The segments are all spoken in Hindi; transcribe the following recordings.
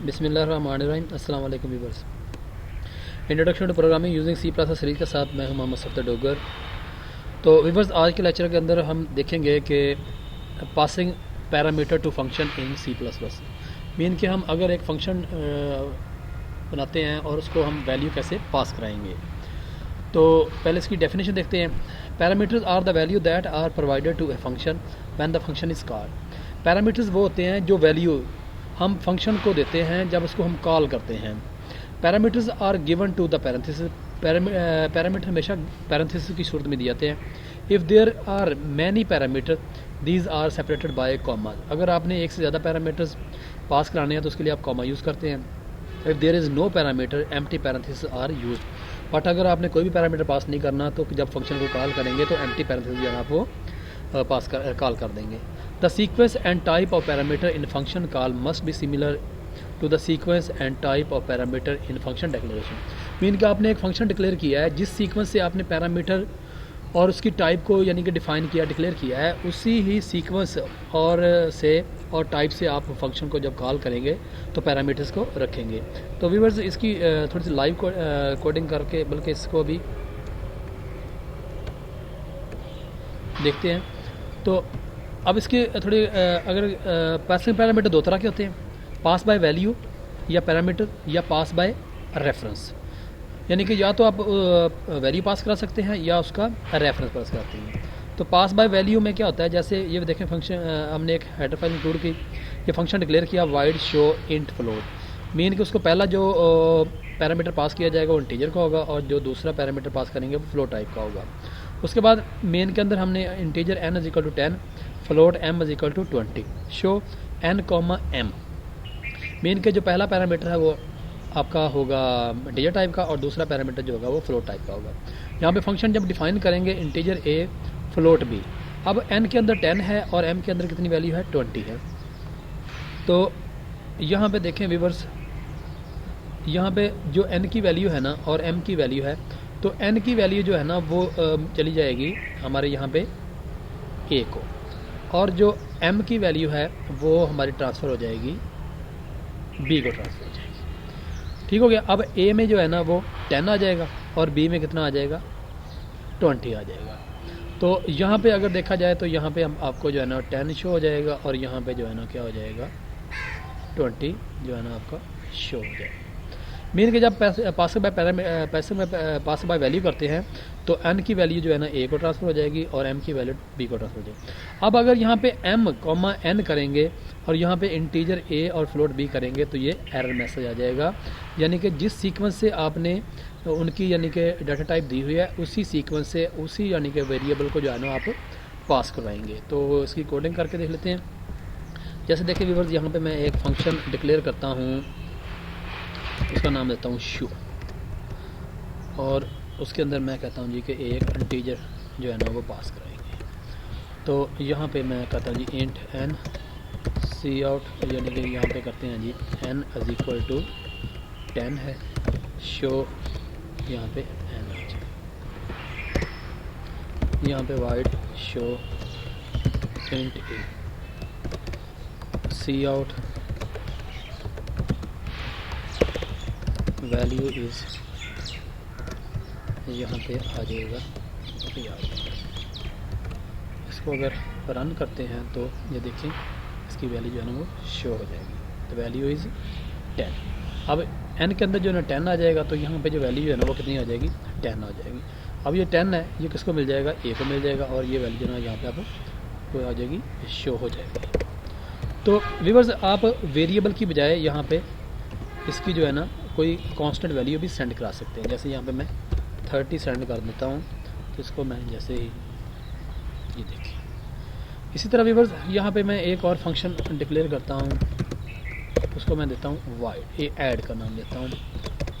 बिस्मिल्लाहिर्रहमानिर्रहीम। अस्सलाम वालेकुम viewers. Introduction to programming using C plus series के साथ मैं हूं मोहम्मद सफ्दर डोगर। तो व्यूअर्स, आज के लेक्चर के अंदर हम देखेंगे कि passing parameter to function in C plus plus mean कि हम अगर एक फंक्शन बनाते हैं और उसको हम वैल्यू कैसे पास कराएंगे। तो पहले इसकी डेफिनेशन देखते हैं। Parameters are the value that are provided to a function when the function is called. Parameters वो होते हैं जो वैल्यू हम फंक्शन को देते हैं जब उसको हम कॉल करते हैं। Parameters are given to the parenthesis. Parameter हमेशा पैरेंथेसिस की सूरत में दिए जाते हैं। If there are many parameter these are separated by comma. अगर आपने एक से ज़्यादा पैरामीटर्स पास कराने हैं तो उसके लिए आप कॉमा यूज़ करते हैं। If there is no parameter empty parenthesis are use. But अगर आपने कोई भी पैरामीटर पास नहीं करना तो जब फंक्शन को कॉल करेंगे तो एम्प्टी पैरेंथेसिस जो है आप वो कॉल कर देंगे। The sequence and type of parameter in function call must be similar to the sequence and type of parameter in function declaration. Mean कि आपने एक फंक्शन डिक्लेयर किया है, जिस सीक्वेंस से आपने पैरामीटर और उसकी टाइप को यानी कि डिफ़ाइन किया, डिक्लेयर किया है, उसी ही सीक्वेंस और टाइप से आप फंक्शन को जब कॉल करेंगे तो पैरामीटर्स को रखेंगे। तो व्यूअर्स, इसकी थोड़ी सी लाइव कोडिंग करके बल्कि इसको अभी देखते हैं। तो अब इसके थोड़े अगर पासिंग पैरामीटर दो तरह के होते हैं, पास बाय वैल्यू या पैरामीटर या पास बाय रेफरेंस। यानी कि या तो आप वैल्यू पास करा सकते हैं या उसका रेफरेंस पास कराते हैं। तो पास बाय वैल्यू में क्या होता है, जैसे ये देखें फंक्शन हमने एक हेडर फाइल इंक्लूड की, ये फंक्शन डिक्लेयर किया wide show int float. Mean कि उसको पहला जो पैरामीटर पास किया जाएगा वो इंटीजर का होगा और जो दूसरा पैरामीटर पास करेंगे वो फ्लोट टाइप का होगा। उसके बाद मेन के अंदर हमने integer n is equal to 10, float m is equal to 20, show n comma m। Main के जो पहला पैरामीटर है वो आपका होगा इंटीजर टाइप का और दूसरा पैरामीटर जो होगा वो फ्लोट टाइप का होगा। यहाँ पे फंक्शन जब डिफाइन करेंगे इंटीजर a फ्लोट b। अब n के अंदर 10 है और m के अंदर कितनी वैल्यू है, 20 है। तो यहाँ पे देखें व्यूअर्स, यहाँ पे जो n की वैल्यू है ना और m की वैल्यू है, तो n की वैल्यू जो है ना वो चली जाएगी हमारे यहाँ पे a को, और जो m की वैल्यू है वो हमारी ट्रांसफ़र हो जाएगी b को ट्रांसफ़र हो जाएगी। ठीक हो गया। अब a में जो है ना वो 10 आ जाएगा और b में कितना आ जाएगा, 20 आ जाएगा। तो यहाँ पे अगर देखा जाए तो यहाँ पे हम आपको जो है ना 10 शो हो जाएगा और यहाँ पे जो है ना क्या हो जाएगा, 20 जो है ना आपका शो हो जाएगा। मीन कि जब पास बाय वैल्यू करते हैं तो n की वैल्यू जो है ना a को ट्रांसफ़र हो जाएगी और m की वैल्यू b को ट्रांसफ़र हो जाएगी। अब अगर यहाँ पे m कॉमा n करेंगे और यहाँ पे इंटीजर a और फ्लोट b करेंगे तो ये एरर मैसेज आ जाएगा। यानी कि जिस सीक्वेंस से आपने उनकी यानी कि डाटा टाइप दी हुई है उसी सीक्वेंस से उसी यानी कि वेरिएबल को जो है ना आप पास करवाएंगे। तो इसकी कोडिंग करके देख लेते हैं। जैसे देखिए व्यूअर्स, यहाँ पर मैं एक फंक्शन डिक्लेयर करता हूँ, उसका नाम देता हूँ शो, और उसके अंदर मैं कहता हूँ जी कि एक इंटीजर जो है ना वो पास कराएंगे। तो यहाँ पे मैं कहता हूँ जी इंट n सी आउट, यानी कि यहाँ पे करते हैं जी n इज इक्वल टू 10 है, शो यहाँ पे n आ जाए, यहाँ पे void show int a, cout value is, यहाँ पे आ जाएगा यार। इसको अगर रन करते हैं तो ये देखें इसकी वैल्यू जो है ना वो शो हो जाएगी। तो वैल्यू इज़ 10। अब n के अंदर जो है ना 10 आ जाएगा तो यहाँ पे जो वैल्यू है ना वो कितनी आ जाएगी, 10 आ जाएगी। अब ये 10 है, ये किसको मिल जाएगा, a को मिल जाएगा, और ये वैल्यू जो है ना यहाँ पे आपको आ जाएगी, शो हो जाएगी। तो व्यूअर्स, आप वेरिएबल की बजाय यहाँ पे इसकी जो है ना कोई कांस्टेंट वैल्यू भी सेंड करा सकते हैं। जैसे यहाँ पे मैं 30 सेंड कर देता हूँ, तो इसको मैं जैसे ही ये देखिए। इसी तरह व्यूअर्स, यहाँ पे मैं एक और फंक्शन डिक्लेयर करता हूँ, उसको मैं देता हूँ वाइड, ये ऐड का नाम देता हूँ,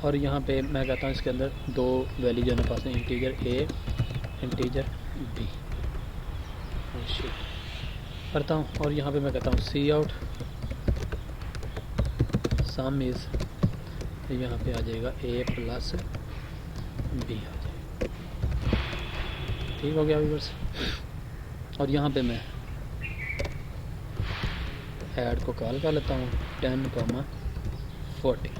और यहाँ पे मैं कहता हूँ इसके अंदर दो वैल्यू जो है पास में, इंटीजर a इंटीजर b करता हूँ, और यहाँ पे मैं कहता हूँ सी आउट सम इज़, यहाँ पे आ जाएगा a प्लस b आ जाएगा। ठीक हो गया व्यूअर्स। और यहाँ पे मैं ऐड को कॉल कर लेता हूँ 10, 40।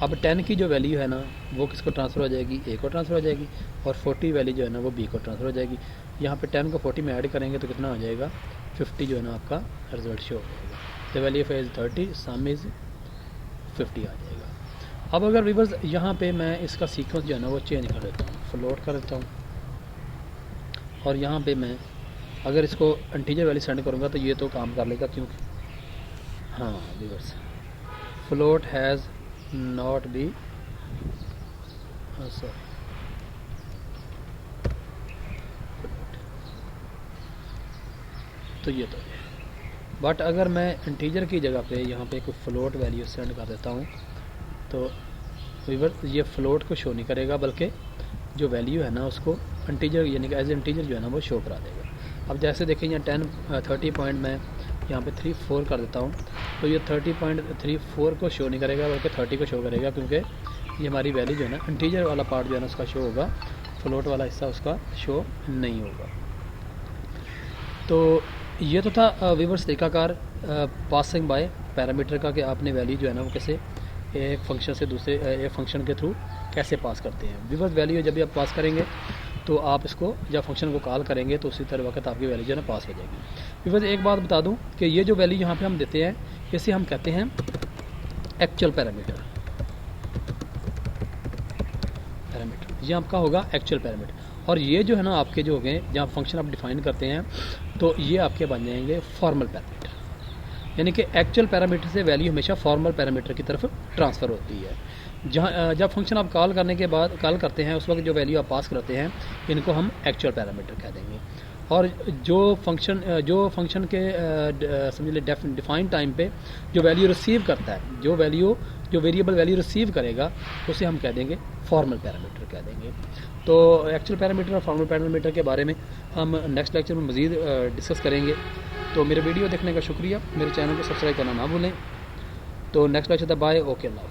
अब 10 की जो वैल्यू है ना वो किसको ट्रांसफ़र हो जाएगी, ए को ट्रांसफ़र हो जाएगी, और 40 वैल्यू जो है ना वो बी को ट्रांसफ़र हो जाएगी। यहाँ पे 10 को 40 में ऐड करेंगे तो कितना हो जाएगा, 50 जो है ना आपका रिजल्ट शो हो जाएगा। The value of A is 30, some is 50 आ जाएगा। अब अगर व्यूअर्स यहाँ पे मैं इसका सीक्वेंस जो है ना वो चेंज कर देता हूँ, फ्लोट कर देता हूँ, और यहाँ पे मैं अगर इसको इंटीजर वैल्यू सेंड करूँगा तो ये तो काम कर लेगा, क्योंकि हाँ viewers float has not be sorry तो ये तो है। बट अगर मैं इंटीजर की जगह पे यहाँ पे कोई फ्लोट वैल्यू सेंड कर देता हूँ तो व्यूअर्स ये फ्लोट को शो नहीं करेगा, बल्कि जो वैल्यू है ना उसको इंटीजर यानी कि एज इंटीजर जो है ना वो शो करा देगा। अब जैसे देखें यहाँ 30 पॉइंट मैं यहाँ पे 34 कर देता हूँ तो ये 30.34 को शो नहीं करेगा, बल्कि 30 को शो करेगा, क्योंकि ये हमारी वैल्यू जो है ना इंटीजर वाला पार्ट जो है ना उसका शो होगा, फ्लोट वाला हिस्सा उसका शो नहीं होगा। तो ये तो था व्यूअर्स तरीकाकार पासिंग बाय पैरामीटर का, कि आपने वैल्यू जो है ना वो कैसे एक फंक्शन से दूसरे एक फंक्शन के थ्रू कैसे पास करते हैं। व्यूअर्स वैल्यू जब भी आप पास करेंगे तो आप इसको जब फंक्शन को कॉल करेंगे तो उसी तरह वक्त आपकी वैल्यू जो है ना पास हो जाएगी। व्यूअर्स एक बात बता दूं कि ये जो वैल्यू यहाँ पे हम देते हैं इसे हम कहते हैं एक्चुअल पैरामीटर। ये आपका होगा एक्चुअल पैरामीटर, और ये जो है ना आपके जो हो गए जहाँ फंक्शन आप डिफाइन करते हैं तो ये आपके बन जाएंगे फॉर्मल पैरामीटर, यानी कि एक्चुअल पैरामीटर से वैल्यू हमेशा फॉर्मल पैरामीटर की तरफ ट्रांसफ़र होती है। जहाँ जब फंक्शन आप कॉल करने के बाद कॉल करते हैं उस वक्त जो वैल्यू आप पास करते हैं इनको हम एक्चुअल पैरामीटर कह देंगे, और जो फंक्शन के समझ लें डिफाइन टाइम पे जो वैल्यू रिसीव करता है, जो वेरिएबल वैल्यू रिसीव करेगा उसे हम कह देंगे फॉर्मल पैरामीटर कह देंगे। तो एक्चुअल पैरामीटर और फॉर्मल पैरामीटर के बारे में हम नेक्स्ट लेक्चर में मज़ीद डिस्कस करेंगे। तो मेरे वीडियो देखने का शुक्रिया, मेरे चैनल को सब्सक्राइब करना ना भूलें। तो नेक्स्ट लेक्चर तक बाय, ओके अल्लाह।